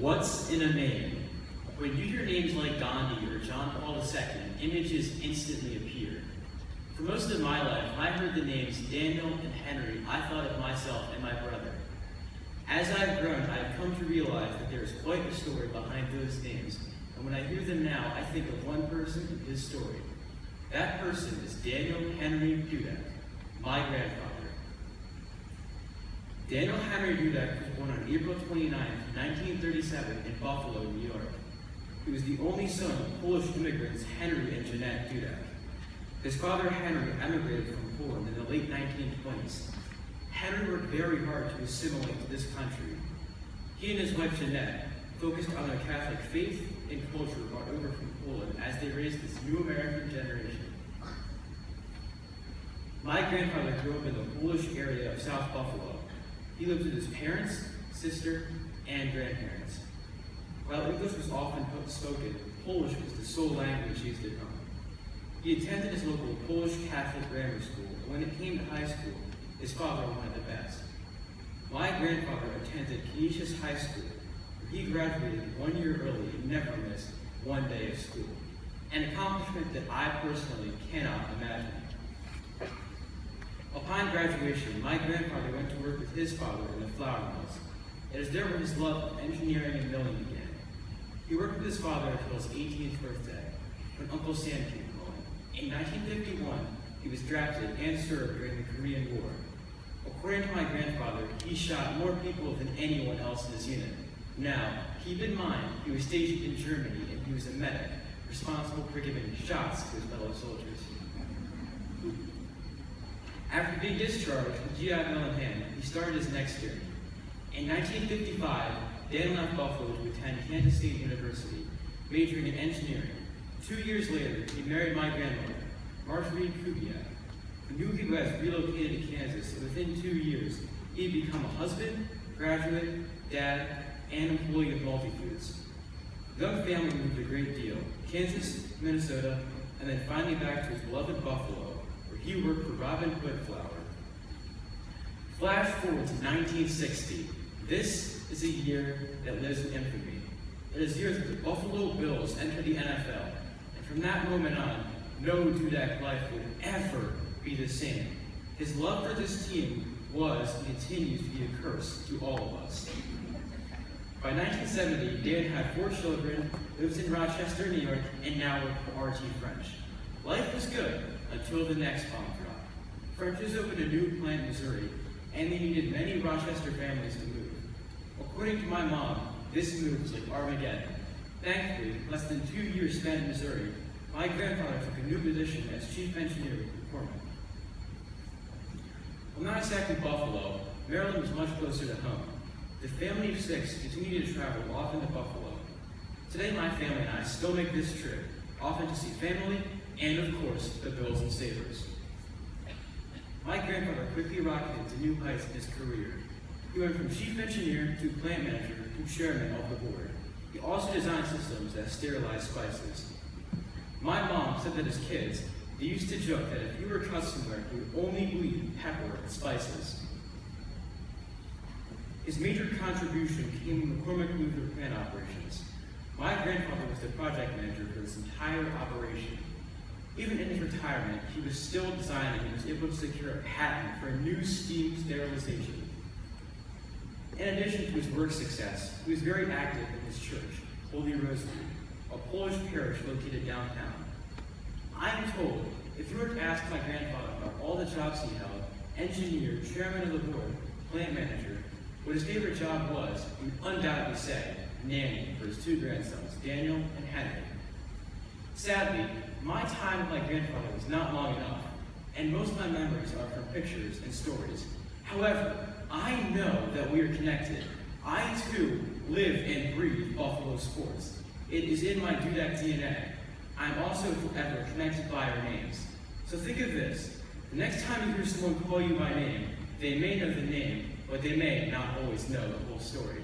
What's in a name? When you hear names like Gandhi or John Paul II, images instantly appear. For most of my life, when I heard the names Daniel and Henry, I thought of myself and my brother. As I've grown, I've come to realize that there is quite a story behind those names, and when I hear them now, I think of one person and his story. That person is Daniel Henry Dudek, my grandfather. Daniel Henry Dudek was born on April 29, 1937 in Buffalo, New York. He was the only son of Polish immigrants Henry and Jeanette Dudek. His father Henry emigrated from Poland in the late 1920s. Henry worked very hard to assimilate to this country. He and his wife Jeanette focused on their Catholic faith and culture brought over from Poland as they raised this new American generation. My grandfather grew up in the Polish area of South Buffalo. He lived with his parents, sister, and grandparents. While English was often spoken, Polish was the sole language used at home. He attended his local Polish Catholic grammar school, and when it came to high school, his father wanted the best. My grandfather attended Canisius High School, where he graduated 1 year early and never missed one day of school, an accomplishment that I personally cannot imagine. Upon graduation, my grandfather went to work with his father in the flour mills. It is there where his love of engineering and milling began. He worked with his father until his 18th birthday, when Uncle Sam came calling. In 1951, he was drafted and served during the Korean War. According to my grandfather, he shot more people than anyone else in his unit. Now, keep in mind, he was stationed in Germany and he was a medic, responsible for giving shots to his fellow soldiers. After being discharged with GI Bill in hand, he started his next journey. In 1955, Dan left Buffalo to attend Kansas State University, majoring in engineering. 2 years later, he married my grandmother, Marjorie Kubiak, who newlyweds relocated to Kansas, and within 2 years, he had become a husband, graduate, dad, and employee of Multifoods. The young family moved a great deal, Kansas, Minnesota, and then finally back to his beloved Buffalo, where he worked for Robin Hood Flour. Flash forward to 1960. This is a year that lives in infamy. It is the year that the Buffalo Bills entered the NFL, and from that moment on, no Dudek life would ever be the same. His love for this team was and continues to be a curse to all of us. By 1970, Dan had 4 children, lives in Rochester, New York, and now works for RT French. Life was good until the next bomb dropped. French's opened a new plant in Missouri, and they needed many Rochester families to move. According to my mom, this move was like Armageddon. Thankfully, less than 2 years spent in Missouri, my grandfather took a new position as chief engineer with McCormick. Well, not exactly Buffalo, Maryland was much closer to home. The family of 6 continued to travel often to Buffalo. Today, my family and I still make this trip, often to see family and, of course, the Bills and Sabres. My grandfather quickly rocketed to new heights in his career. He went from chief engineer to plant manager to chairman of the board. He also designed systems that sterilize spices. My mom said that as kids, they used to joke that if you were a customer, you would only bleed pepper and spices. His major contribution came from McCormick Luther plant operations. My grandfather was the project manager for this entire operation. Even in his retirement, he was still designing and was able to secure a patent for a new steam sterilization. In addition to his work success, he was very active in his church, Holy Rosary, a Polish parish located downtown. I am told, if you were to ask my grandfather about all the jobs he held, engineer, chairman of the board, plant manager, what his favorite job was, he would undoubtedly say nanny for his 2 grandsons, Daniel and Henry. Sadly, my time with my grandfather was not long enough, and most of my memories are from pictures and stories. However, I know that we are connected. I too live and breathe Buffalo sports. It is in my Dudek DNA. I am also forever connected by our names. So think of this. The next time you hear someone call you by name, they may know the name, but they may not always know the whole story.